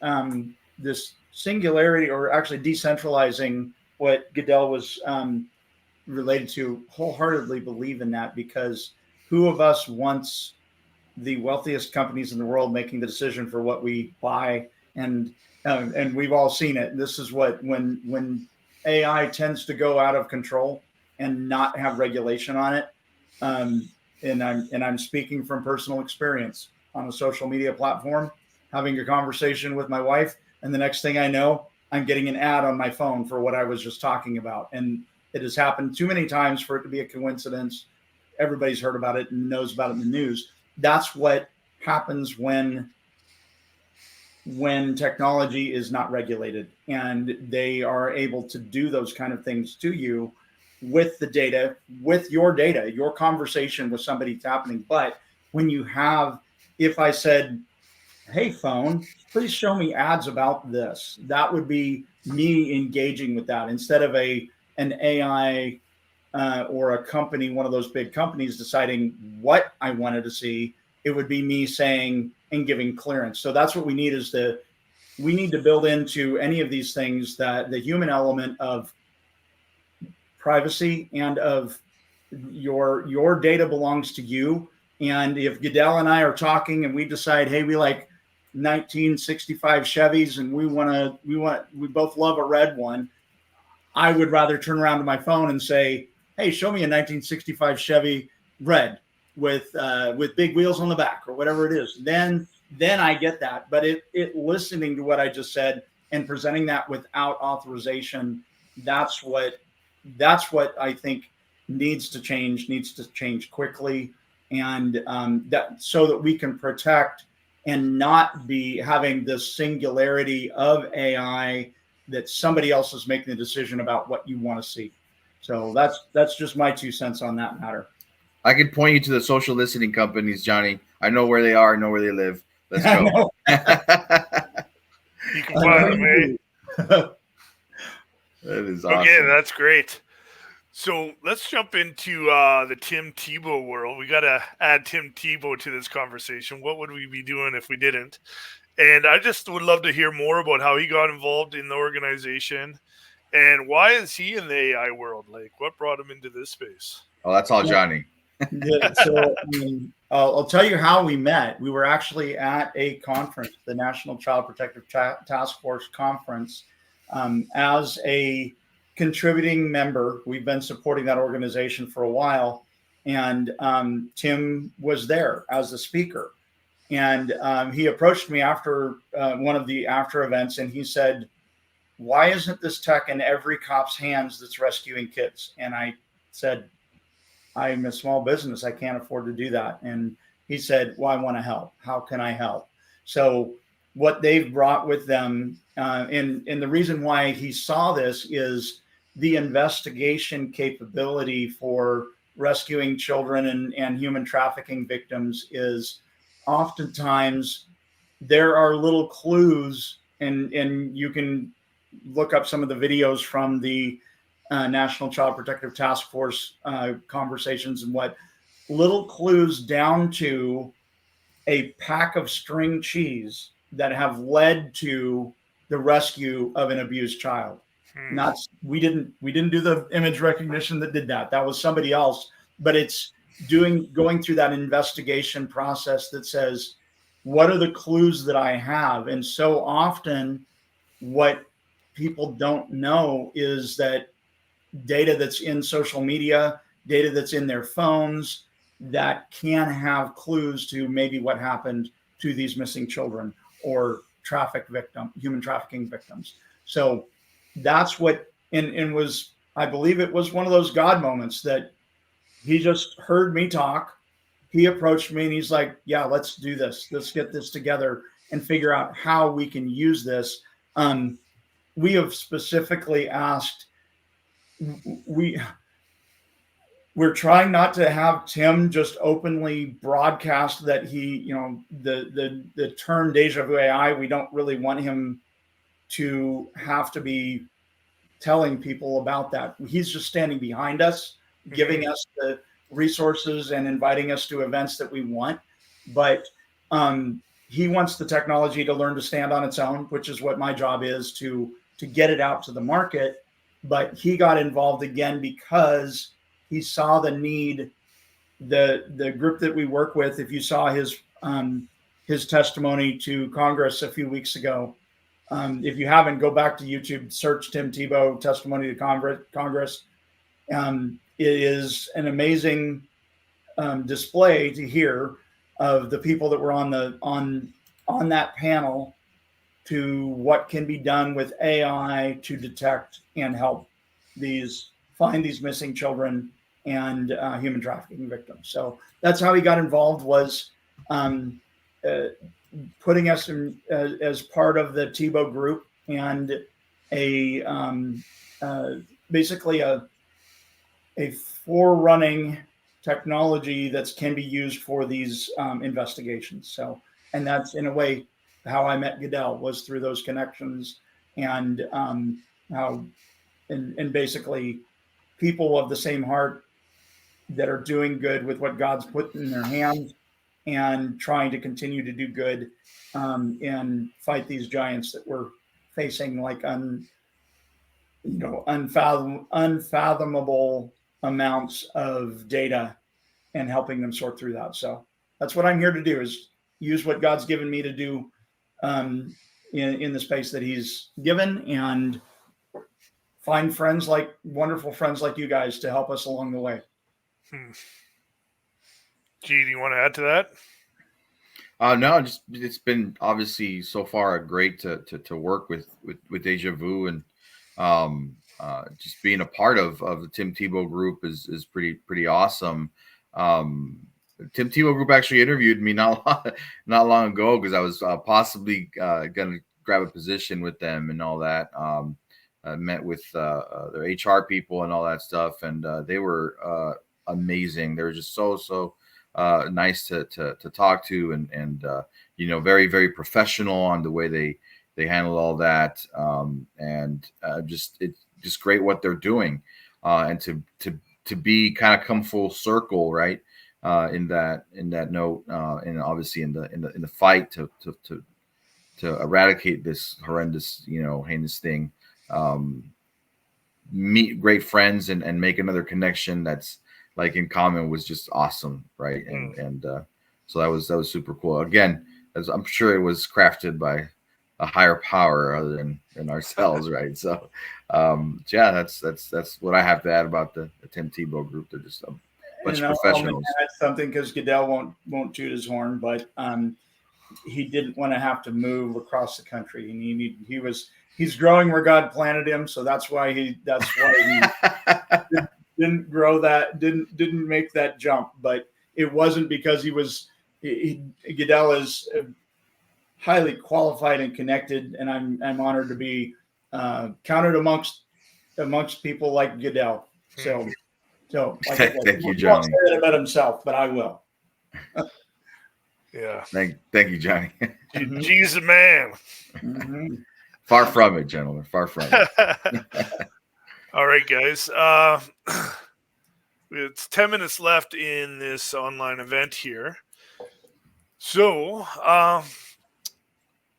this singularity, or actually decentralizing what Goodell was related to, wholeheartedly believe in that, because who of us wants the wealthiest companies in the world making the decision for what we buy? And we've all seen it. This is what, when AI tends to go out of control and not have regulation on it. Um, and I'm speaking from personal experience on a social media platform, having a conversation with my wife, and the next thing I know, I'm getting an ad on my phone for what I was just talking about, and it has happened too many times for it to be a coincidence. Everybody's heard about it and knows about it in the news. That's what happens when technology is not regulated and they are able to do those kind of things to you with the data, with your conversation with somebody's happening. But when you have, if I said, hey phone, please show me ads about this, that would be me engaging with that, instead of an AI or a company, one of those big companies deciding what I wanted to see. It would be me saying and giving clearance. So that's what we need, we need to build into any of these things that the human element of privacy and of your data belongs to you. And if Goodell and I are talking and we decide, hey, we like 1965 Chevys and we both love a red one, I would rather turn around to my phone and say, hey, show me a 1965 Chevy red with big wheels on the back or whatever it is. Then I get that. But it listening to what I just said and presenting that without authorization, that's what I think needs to change quickly, and that, so that we can protect and not be having this singularity of AI that somebody else is making the decision about what you want to see. So that's just my 2 cents on that matter. I can point you to the social listening companies, Johnny. I know where they are, I know where they live. Let's go. You can find them, eh? That is awesome. Okay, that's great. So let's jump into the Tim Tebow world. We got to add Tim Tebow to this conversation. What would we be doing if we didn't? And I just would love to hear more about how he got involved in the organization and why is he in the AI world? Like, what brought him into this space? Oh, that's all Johnny. So I'll tell you how we met. We were actually at a conference, the National Child Protective Task Force conference. As a contributing member, we've been supporting that organization for a while, and Tim was there as a speaker. And he approached me after one of the after events, and he said, "Why isn't this tech in every cop's hands that's rescuing kids?" And I said, "I'm a small business. I can't afford to do that." And he said, "Well, I want to help. How can I help?" So what they've brought with them, and the reason why he saw this is the investigation capability for rescuing children and human trafficking victims is oftentimes there are little clues, and you can look up some of the videos from the National Child Protective Task Force conversations and what little clues down to a pack of string cheese that have led to the rescue of an abused child. Not we didn't do the image recognition that did that. That was somebody else, but it's going through that investigation process that says, what are the clues that I have? And so often what people don't know is that data that's in social media, data that's in their phones, that can have clues to maybe what happened to these missing children or human trafficking victims. So that's what, and was, I believe it was one of those God moments that he just heard me talk. He approached me and he's like, "Yeah, let's do this. Let's get this together and figure out how we can use this." We have specifically asked, we're trying not to have Tim just openly broadcast that he, the term deja vu AI, we don't really want him to have to be telling people about that. He's just standing behind us, giving us the resources and inviting us to events that we want. But he wants the technology to learn to stand on its own, which is what my job is, to get it out to the market. But he got involved again because he saw the need. The group that we work with, if you saw his testimony to Congress a few weeks ago, if you haven't, go back to YouTube, search Tim Tebow testimony to Congress. It is an amazing display to hear of the people that were on that panel, to what can be done with AI to detect and help find these missing children and human trafficking victims. So that's how he got involved, was putting us in, as part of the Tebow group, and basically a forerunning technology that can be used for these investigations. So, and that's in a way how I met Goodell, was through those connections, and how basically people of the same heart that are doing good with what God's put in their hands and trying to continue to do good and fight these giants that we're facing, like unfathomable amounts of data, and helping them sort through that. So that's what I'm here to do, is use what God's given me to do in the space that he's given, and find wonderful friends like you guys to help us along the way. Gee, do you want to add to that? No, just, it's been obviously so far great to work with Deja Vu, and just being a part of the Tim Tebow group is pretty awesome. Tim Tebow group actually interviewed me not long ago, because I was possibly going to grab a position with them and all that. I met with their HR people and all that stuff, and they were amazing. They were just so nice to talk to, and very, very professional on the way they handle all that, and it's just great what they're doing, and to be kind of come full circle, right, in that note, and obviously in the fight to eradicate this horrendous, heinous thing, meet great friends and make another connection that's like in common was just awesome, right? And so that was super cool. Again, as I'm sure it was crafted by a higher power other than ourselves, right? So yeah, that's what I have to add about the Tim Tebow group. They're just a bunch of professionals. I'll add something because Goodell won't toot his horn, but he didn't want to have to move across the country, and he's growing where God planted him, so that's why he didn't grow that, didn't make that jump. But it wasn't because Goodell is highly qualified and connected, and I'm honored to be counted amongst people like Goodell. So like thank you, Johnny. He won't say that about himself, but I will. Yeah. Thank you, Johnny. G's a man. Mm-hmm. Far from it, gentlemen. Far from it. All right, guys. It's 10 minutes left in this online event here. So,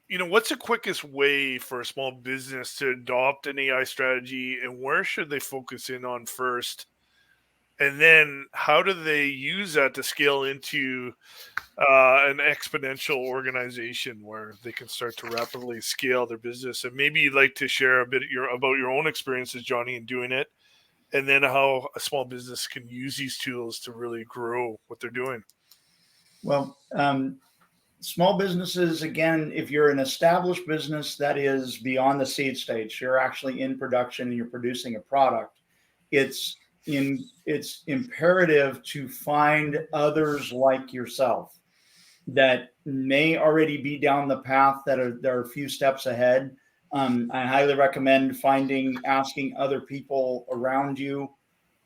what's the quickest way for a small business to adopt an AI strategy, and where should they focus in on first? And then how do they use that to scale into an exponential organization where they can start to rapidly scale their business? And maybe you'd like to share a bit about your own experiences, Johnny, in doing it, and then how a small business can use these tools to really grow what they're doing. Well, small businesses, again, if you're an established business that is beyond the seed stage, you're actually in production and you're producing a product, it's imperative to find others like yourself that may already be down the path that are a few steps ahead. I highly recommend asking other people around you,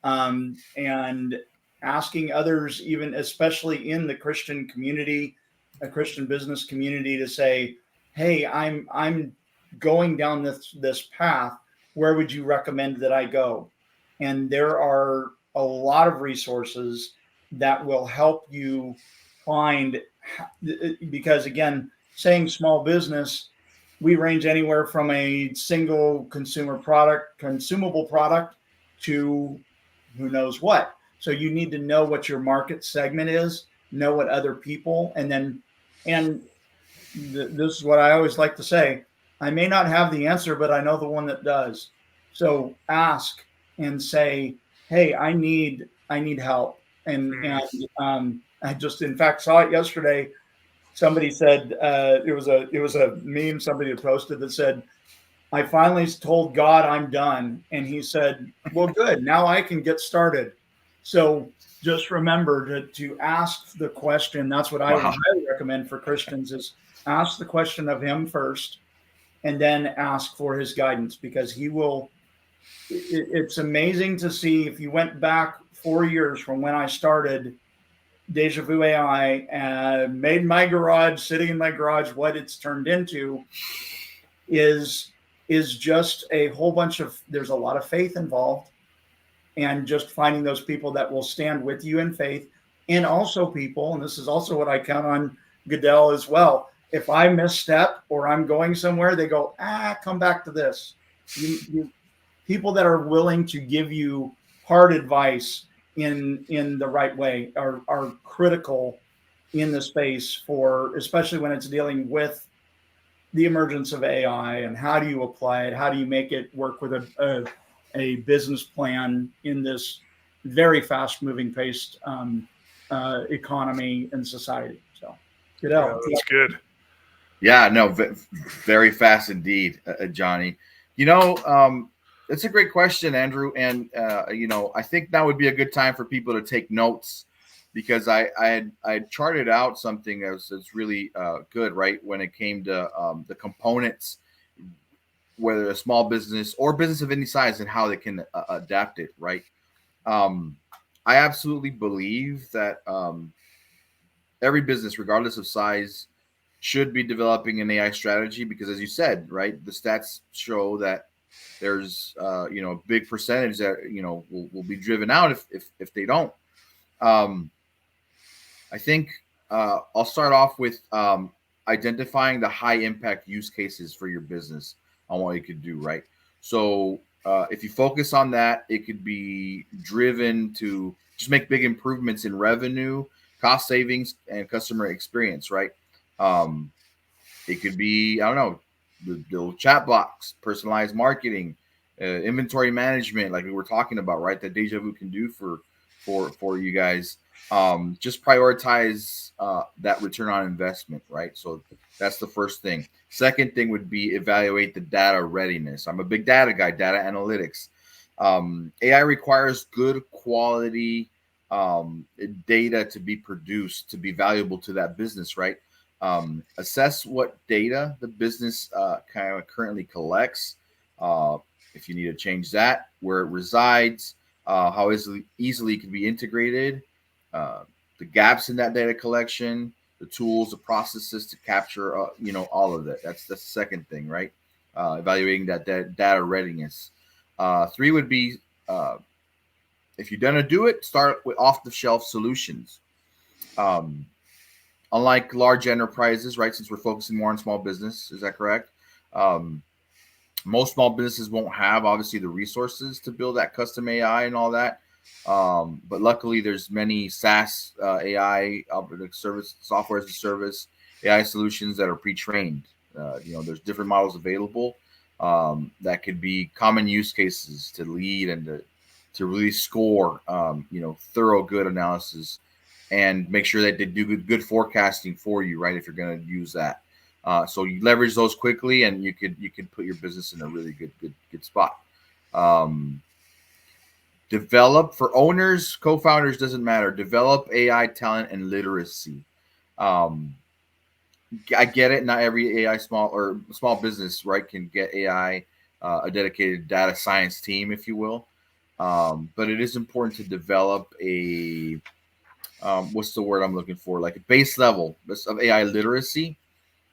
and asking others, even especially in the Christian community, a Christian business community, to say, hey, I'm going down this path. Where would you recommend that I go? And there are a lot of resources that will help you find, because again, saying small business, we range anywhere from a single consumable product to who knows what. So you need to know what your market segment is, know what other people, this is what I always like to say. I may not have the answer, but I know the one that does. So ask and say, hey, I need help. And I just, in fact, saw it yesterday. Somebody said, it was a meme somebody had posted that said, I finally told God I'm done. And he said, well, good. Now I can get started. So just remember to ask the question. That's what I would highly recommend for Christians, is ask the question of him first, and then ask for his guidance, because he will. It's amazing to see, if you went back 4 years from when I started Deja Vu AI, made my garage, sitting in my garage, what it's turned into is just a whole bunch of, there's a lot of faith involved, and just finding those people that will stand with you in faith, and also people, and this is also what I count on Goodell as well. If I misstep or I'm going somewhere, they go, come back to this. People that are willing to give you hard advice in the right way are critical in the space, for especially when it's dealing with the emergence of AI, and how do you apply it? How do you make it work with a business plan in this very fast moving paced economy and society? So, Goodell. Yeah, that's good. Yeah, no, very fast indeed, Johnny. It's a great question, Andrew. And, I think that would be a good time for people to take notes, because I had charted out something that's really good, right? When it came to the components, whether a small business or business of any size, and how they can adapt it, right? I absolutely believe that every business, regardless of size, should be developing an AI strategy, because, as you said, right, the stats show that there's a big percentage that will be driven out if they don't. I think I'll start off with identifying the high impact use cases for your business on what you could do, right? So if you focus on that, it could be driven to just make big improvements in revenue, cost savings, and customer experience, right? Um, it could be, I don't know, the chat box, personalized marketing, inventory management, like we were talking about, right? That Deja Vu can do for you guys. Just prioritize that return on investment, right? So that's the first thing. Second thing would be evaluate the data readiness. I'm a big data guy, data analytics. AI requires good quality data to be produced, to be valuable to that business, right? Assess what data the business kind of currently collects. If you need to change that, where it resides, how easily it can be integrated, the gaps in that data collection, the tools, the processes to capture, all of that. That's the second thing, right? Evaluating that data readiness. Three would be, if you're gonna do it, start with off-the-shelf solutions. Unlike large enterprises, right? Since we're focusing more on small business, is that correct? Most small businesses won't have obviously the resources to build that custom AI and all that. But luckily, there's many SaaS AI service, software as a service AI solutions that are pre-trained. There's different models available that could be common use cases to lead and to really score, thorough, good analysis, and make sure that they do good forecasting for you, right? If you're going to use that. So you leverage those quickly, and you could put your business in a really good spot. Develop, for owners, co-founders, doesn't matter. Develop AI talent and literacy. I get it. Not every AI small business, right, can get AI, a dedicated data science team, if you will. But it is important to develop a what's the word I'm looking for? Like a base level of AI literacy,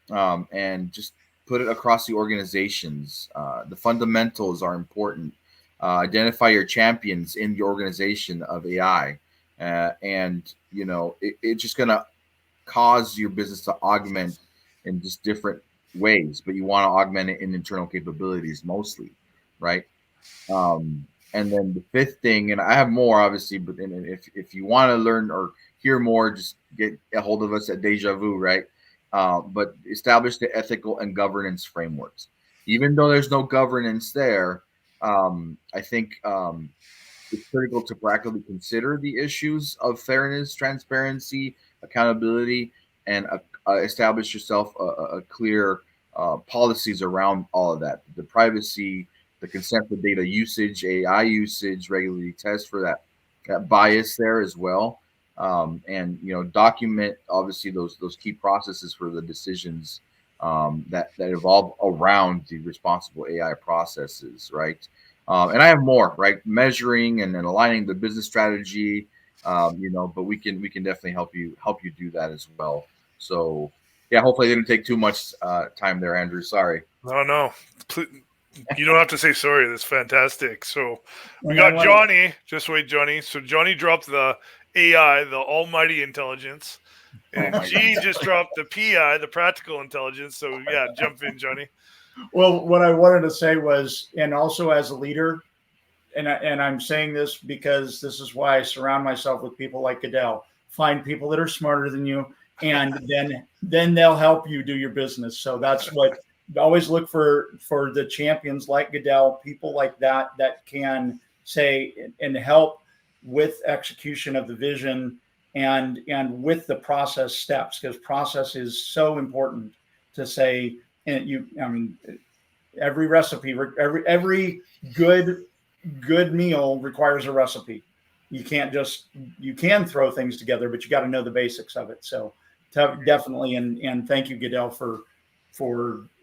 and just put it across the organizations. The fundamentals are important. Identify your champions in the organization of AI, and it's just gonna cause your business to augment in just different ways. But you want to augment it in internal capabilities mostly, right? And then the fifth thing, and I have more obviously, but if you want to learn or hear more, just get a hold of us at Deja Vu, right? But establish the ethical and governance frameworks. Even though there's no governance there, I think it's critical to proactively consider the issues of fairness, transparency, accountability, and establish yourself a clear policies around all of that. The privacy, the consent for data usage, AI usage, regularly test for that bias there as well, and document obviously those key processes for the decisions that evolve around the responsible AI processes, right? And I have more, right? Measuring and then aligning the business strategy, but we can definitely help you do that as well. So yeah, hopefully I didn't take too much time there, Andrew. Sorry. No. You don't have to say sorry. That's fantastic. So we And I got want Johnny. Just wait, Johnny. So Johnny dropped the AI, the almighty intelligence, Oh and my Gene God. just dropped the PI, the practical intelligence. So yeah, jump in, Johnny. well, what I wanted to say was, and also as a leader, and I'm saying this because this is why I surround myself with people like Goodell. Find people that are smarter than you, and then they'll help you do your business. So that's what, always look for the champions like Goodell, people like that can say and help with execution of the vision and with the process steps, because process is so important to say. And I mean, every recipe, every good meal requires a recipe. you can throw things together, but you got to know the basics of it. So definitely. And thank you, Goodell, for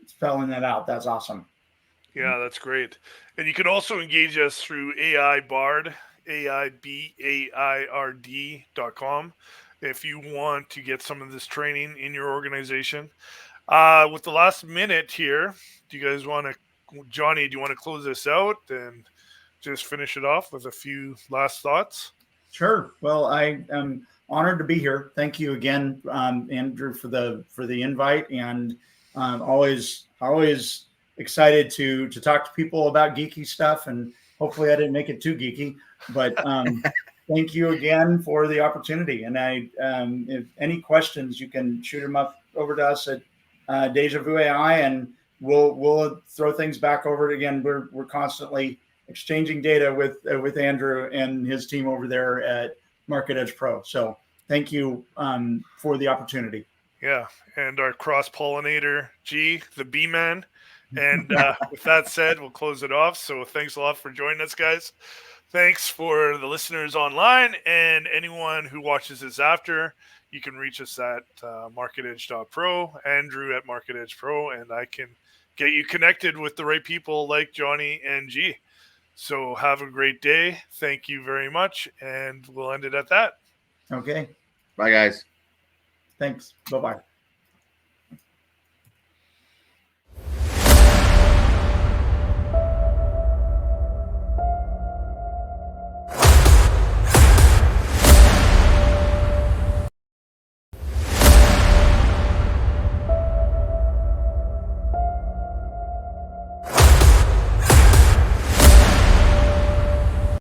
spelling that out. That's awesome. Yeah, that's great. And you can also engage us through AI Bard, AIBAIRD.com, if you want to get some of this training in your organization. With the last minute here, do you guys want to, Johnny, do you want to close this out and just finish it off with a few last thoughts? Sure. Well, I am honored to be here. Thank you again, Andrew, for the invite, and always excited to talk to people about geeky stuff. And hopefully, I didn't make it too geeky, but thank you again for the opportunity. And if any questions, you can shoot them up over to us at Deja Vu AI, and we'll throw things back over it again. We're constantly exchanging data with Andrew and his team over there at MarketEdge.Pro. So thank you for the opportunity. Yeah, and our cross-pollinator, G, the B-man. And with that said, we'll close it off. So thanks a lot for joining us, guys. Thanks for the listeners online and anyone who watches this after. You can reach us at MarketEdge.Pro, Andrew at MarketEdge.Pro, and I can get you connected with the right people like Johnny and G. So have a great day. Thank you very much. And we'll end it at that. Okay. Bye, guys. Thanks. Bye-bye.